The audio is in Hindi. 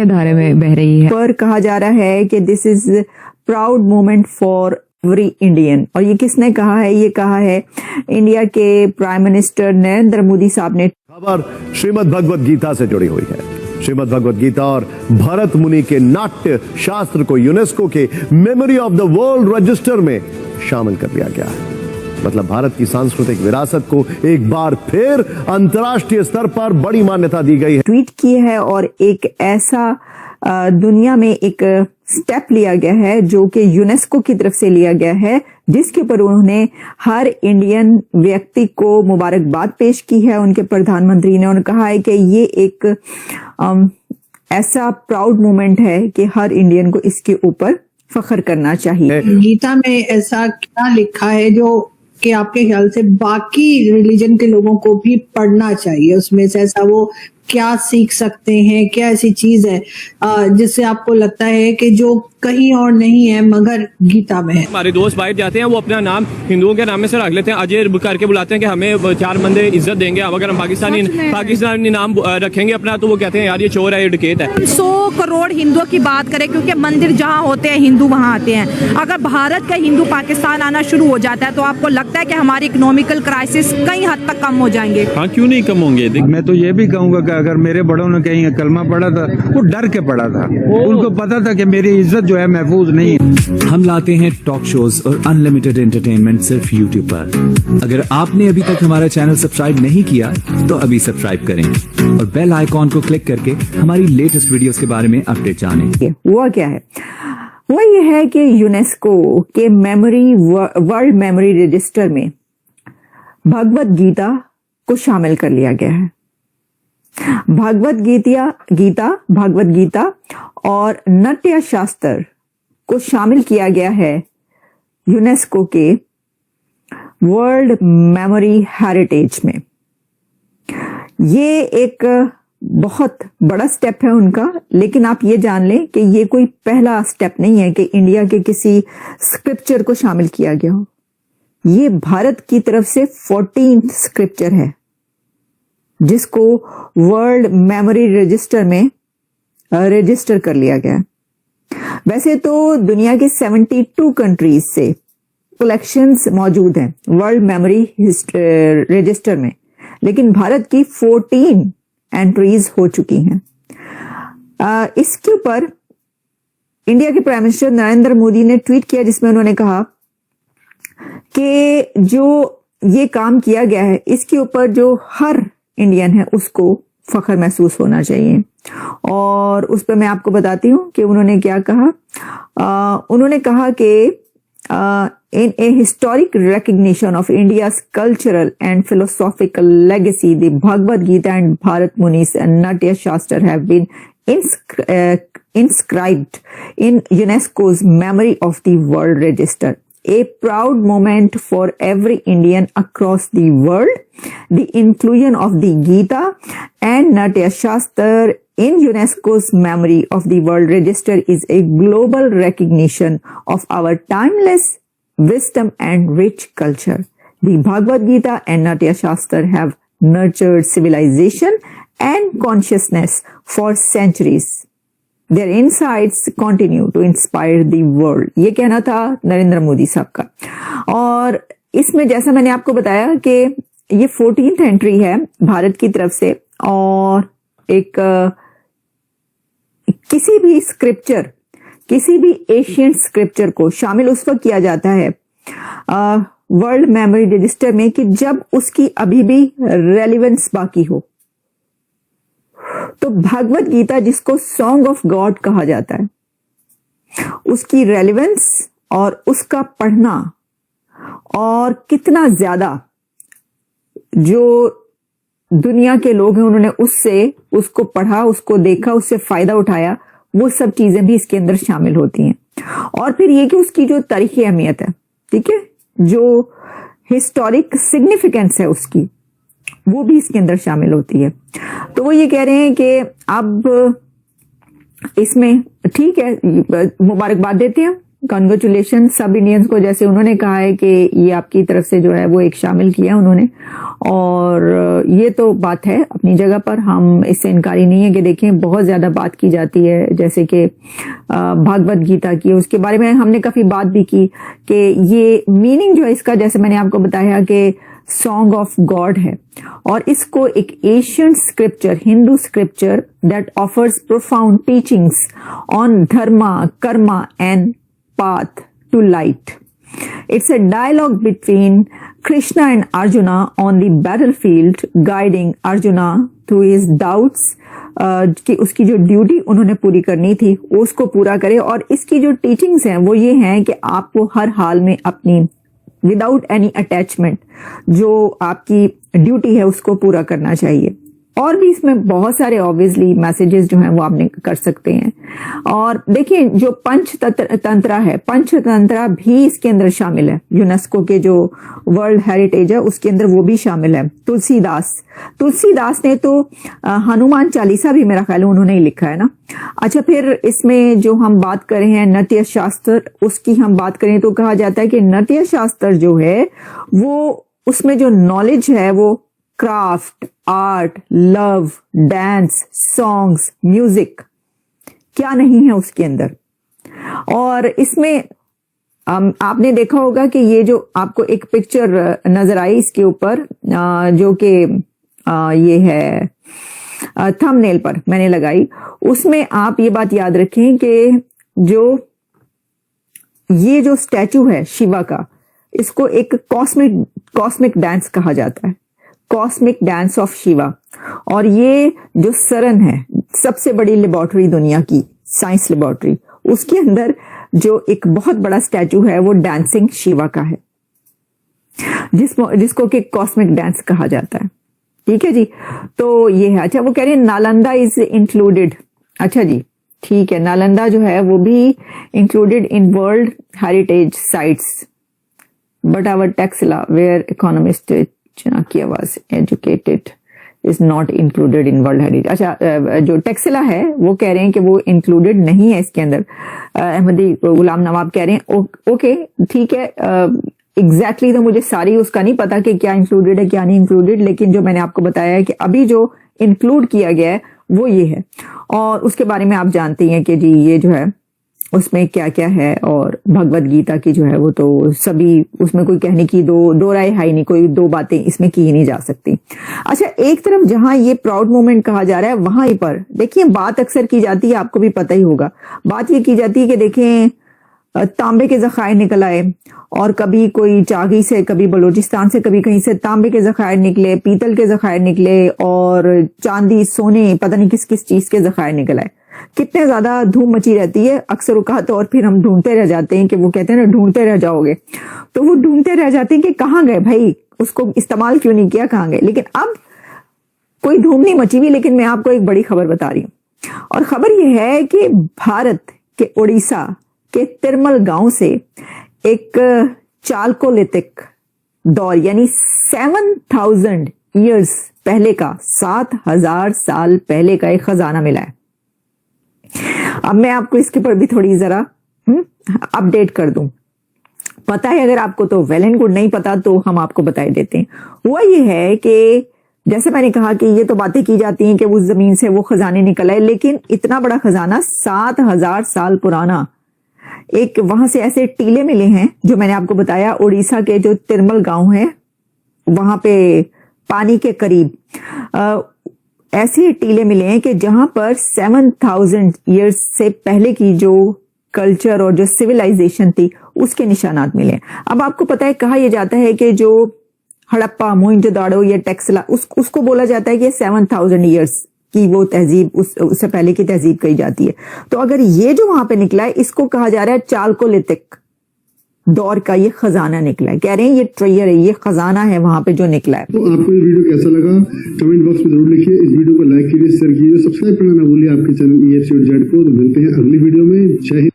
मुख्य धारा में बह रही है। पर कहा जा रहा है कि this is proud moment for every Indian. और ये किसने कहा है? ये कहा है इंडिया के प्राइम मिनिस्टर नरेंद्र मोदी साहब ने। खबर श्रीमद् भगवद गीता से जुड़ी हुई है। श्रीमद् भगवद गीता और भरत मुनि के नाट्य शास्त्र को यूनेस्को के memory of the world register में शामिल कर दिया गया है। मतलब भारत की सांस्कृतिक विरासत को एक बार फिर अंतर्राष्ट्रीय स्तर पर बड़ी मान्यता दी गई है। ट्वीट की है और एक ऐसा दुनिया में एक स्टेप लिया गया है जो कि यूनेस्को की तरफ से लिया गया है, जिसके ऊपर उन्होंने हर इंडियन व्यक्ति को मुबारकबाद पेश की है। उनके प्रधानमंत्री ने उन्होंने कहा है कि ये एक ऐसा प्राउड मोमेंट है कि हर इंडियन को इसके ऊपर फख्र करना चाहिए। गीता में ऐसा क्या लिखा है जो कि आपके ख्याल से बाकी रिलीजन के लोगों को भी पढ़ना चाहिए? उसमें से ऐसा वो क्या सीख सकते हैं? क्या ऐसी चीज है जिससे आपको लगता है कि जो कहीं और नहीं है मगर गीता में है? हमारे दोस्त बाहर जाते हैं, वो अपना नाम हिंदुओं के नाम में से रख लेते हैं, अजय करके बुलाते हैं कि हमें 4 बंदे इज्जत देंगे। अब अगर हम पाकिस्तानी नाम रखेंगे अपना तो वो कहते हैं यार ये चोर है, ये डकैत है। 100 करोड़ हिंदुओं की बात करें, क्योंकि मंदिर जहाँ होते हैं हिंदू वहाँ आते हैं। अगर भारत का हिंदू पाकिस्तान आना शुरू हो जाता है तो आपको लगता है कि हमारी इकोनॉमिकल क्राइसिस कई हद तक कम हो जाएंगे? हाँ, क्यों नहीं कम होंगे। मैं तो ये भी कहूँगा कि अगर मेरे बड़ों ने कहीं कलमा पढ़ा था, वो डर के पढ़ा था, उनको पता था कि मेरी इज्जत जो है महफूज नहीं है। हम लाते हैं टॉक शोज और अनलिमिटेड एंटरटेनमेंट सिर्फ YouTube पर। अगर आपने अभी तक हमारा चैनल सब्सक्राइब नहीं किया तो अभी सब्सक्राइब करें और बेल आइकॉन को क्लिक करके हमारी लेटेस्ट वीडियोस के बारे में अपडेट जानें। हुआ क्या है? वो ये है कि यूनेस्को के वर्ल्ड मेमोरी रजिस्टर में भगवद गीता को शामिल कर लिया गया है। भगवद गीता और नाट्य शास्त्र को शामिल किया गया है यूनेस्को के वर्ल्ड मेमोरी हेरिटेज में। ये एक बहुत बड़ा स्टेप है उनका, लेकिन आप ये जान लें कि ये कोई पहला स्टेप नहीं है कि इंडिया के किसी स्क्रिप्चर को शामिल किया गया हो। ये भारत की तरफ से 14th स्क्रिप्चर है जिसको वर्ल्ड मेमोरी रजिस्टर में रजिस्टर कर लिया गया। वैसे तो दुनिया के 72 कंट्रीज से कलेक्शंस मौजूद हैं वर्ल्ड मेमोरी रजिस्टर में, लेकिन भारत की 14 एंट्रीज हो चुकी हैं। इसके ऊपर इंडिया के प्राइम मिनिस्टर नरेंद्र मोदी ने ट्वीट किया जिसमें उन्होंने कहा कि जो ये काम किया गया है इसके ऊपर जो हर इंडियन है उसको फख्र महसूस होना चाहिए। और उस पर मैं आपको बताती हूँ कि उन्होंने क्या कहा। उन्होंने कहा कि in a historic recognition of India's cultural and philosophical legacy, the Bhagavad Gita and Bharat Munis and Natya Shastra have been inscribed in UNESCO's Memory of the World Register. A proud moment for every Indian across the world. The inclusion of the Gita and Natya Shastra in UNESCO's Memory of the World Register is a global recognition of our timeless wisdom and rich culture. The Bhagavad Gita and Natya Shastra have nurtured civilization and consciousness for centuries. Their insights continue to inspire the world. ये कहना था नरेंद्र मोदी साहब का। और इसमें जैसा मैंने आपको बताया कि ये 14th एंट्री है भारत की तरफ से, और एक किसी भी स्क्रिप्चर, किसी भी एशियंट स्क्रिप्चर को शामिल उस वक्त किया जाता है वर्ल्ड मेमोरी रजिस्टर में कि जब उसकी अभी भी रेलिवेंस बाकी हो। तो भगवद गीता, जिसको सॉन्ग ऑफ गॉड कहा जाता है, उसकी रेलिवेंस और उसका पढ़ना और कितना ज्यादा जो दुनिया के लोग हैं उन्होंने उसको पढ़ा, उसको देखा, उससे फायदा उठाया, वो सब चीजें भी इसके अंदर शामिल होती हैं। और फिर ये कि उसकी जो तारीखी अहमियत है, ठीक है, जो हिस्टोरिक सिग्निफिकेंस है उसकी, वो भी इसके अंदर शामिल होती है। तो वो ये कह रहे हैं कि अब इसमें ठीक है, मुबारकबाद देते हैं कॉन्ग्रेचुलेशन सब इंडियंस को, जैसे उन्होंने कहा है कि ये आपकी तरफ से जो है वो एक शामिल किया उन्होंने, और ये तो बात है अपनी जगह पर, हम इससे इनकारी नहीं है कि देखें बहुत ज्यादा बात की जाती है जैसे कि भागवत गीता की, उसके बारे में हमने काफी बात भी की कि ये मीनिंग जो है इसका, जैसे मैंने आपको बताया कि सॉन्ग ऑफ गॉड है, और इसको एक ancient scripture, Hindu scripture that offers profound teachings on Dharma, Karma and path to light. It's a dialogue between Krishna and Arjuna on the battlefield, guiding Arjuna through his doubts, कि उसकी जो ड्यूटी उन्होंने पूरी करनी थी उसको पूरा करे, और इसकी जो टीचिंग्स हैं वो ये हैं कि आपको हर हाल में अपनी विदाउट एनी अटैचमेंट जो आपकी ड्यूटी है उसको पूरा करना चाहिए। और भी इसमें बहुत सारे ऑब्वियसली मैसेजेस जो हैं वो आपने कर सकते हैं। और देखिए जो पंचतंत्रा है, पंचतंत्रा भी इसके अंदर शामिल है, यूनेस्को के जो वर्ल्ड हेरिटेज है उसके अंदर वो भी शामिल है। तुलसीदास ने तो हनुमान चालीसा भी मेरा ख्याल है उन्होंने ही लिखा है ना। अच्छा, फिर इसमें जो हम बात कर रहे हैं नृत्य शास्त्र, उसकी हम बात करें तो कहा जाता है कि नृत्य शास्त्र जो है वो, उसमें जो नॉलेज है वो craft, art, love, dance, songs, music, क्या नहीं है उसके अंदर। और इसमें आपने देखा होगा कि ये जो आपको एक पिक्चर नजर आई इसके ऊपर, जो कि ये है थंबनेल पर मैंने लगाई, उसमें आप ये बात याद रखें कि ये जो स्टैचू है शिवा का, इसको एक कॉस्मिक डांस कहा जाता है, कॉस्मिक डांस ऑफ शिवा। और ये जो सरन है, सबसे बड़ी लेबोरेटरी दुनिया की, साइंस लेबोरेटरी, उसके अंदर जो एक बहुत बड़ा स्टैचू है वो डांसिंग शिवा का है, जिसको कि कॉस्मिक डांस कहा जाता है। ठीक है जी, तो ये है। अच्छा, वो कह रहे हैं नालंदा इज इंक्लूडेड। अच्छा जी, ठीक है, नालंदा जो है वो भी included in world heritage sites, but our Taxila where economist Chanakya was educated is not included in world heritage. अच्छा, जो टेक्सला है वो कह रहे हैं कि वो इंक्लूडेड नहीं है इसके अंदर। अहमदी गुलाम नवाब कह रहे हैं ओके ठीक है, एग्जैक्टली तो मुझे सारी उसका नहीं पता कि क्या इंक्लूडेड है क्या नहीं इंक्लूडेड, लेकिन जो मैंने आपको बताया है कि अभी जो इंक्लूड किया गया है वो ये है। और उसके बारे में आप जानते हैं कि जी ये जो है उसमें क्या क्या है, और भगवत गीता की जो है वो तो सभी, उसमें कोई कहने की दो राय है ही नहीं, कोई दो बातें इसमें की ही नहीं जा सकती। अच्छा, एक तरफ जहां ये प्राउड मोमेंट कहा जा रहा है वहां पर देखिए बात अक्सर की जाती है, आपको भी पता ही होगा, बात ये की जाती है कि देखें तांबे के जखायर निकल आए, और कभी कोई चागी से, कभी बलूचिस्तान से, कभी कहीं से तांबे के जखायर निकले, पीतल के जखायर निकले, और चांदी, सोने, पता नहीं किस किस चीज के जखायर निकल आए। कितने ज्यादा धूम मची रहती है अक्सर औकात, और फिर हम ढूंढते रह जाते हैं कि वो कहते हैं ना ढूंढते रह जाओगे, तो वो ढूंढते रह जाते हैं कि कहाँ गए भाई, उसको इस्तेमाल क्यों नहीं किया, कहाँ गए। लेकिन अब कोई धूम नहीं मची हुई, लेकिन मैं आपको एक बड़ी खबर बता रही हूँ, और खबर ये है कि भारत के उड़ीसा के तिरमल गांव से एक चालकोलिथिक दौर, यानी 7000 ईयर्स पहले का, 7000 साल पहले का एक खजाना मिला है। अब मैं आपको इसके ऊपर भी थोड़ी जरा अपडेट कर दूं, पता है अगर आपको तो वेल एंड गुड, नहीं पता तो हम आपको बता देते हैं। हुआ ये है कि जैसे मैंने कहा कि ये तो बातें की जाती हैं कि उस जमीन से वो खजाने निकल आए, लेकिन इतना बड़ा खजाना 7000 साल पुराना, एक वहां से ऐसे टीले मिले हैं जो मैंने आपको बताया, उड़ीसा के जो तिरमल गांव है वहां पे पानी के करीब ऐसे टीले मिले हैं कि जहां पर 7000 ईयर्स से पहले की जो कल्चर और जो सिविलाइजेशन थी उसके निशानात मिले। अब आपको पता है कहा यह जाता है कि जो हड़प्पा, मोइंजोदाड़ो या टेक्सला, उसको बोला जाता है कि 7000 ईयर्स की वो तहजीब, उससे पहले की तहजीब कही जाती है। तो अगर ये जो वहां पे निकला है इसको कहा जा रहा है चालकोलिथिक दौर का ये खजाना निकला है। कह रहे हैं ये ट्रेयर है, ये खजाना है वहां पे जो निकला है। तो आपको ये वीडियो कैसा लगा कमेंट बॉक्स में जरूर लिखिए, इस वीडियो को लाइक कीजिए, शेयर कीजिए, सब्सक्राइब करना ना भूलिए आपके चैनल EFC और जेड को। तो मिलते हैं अगली वीडियो में। जय हिंद।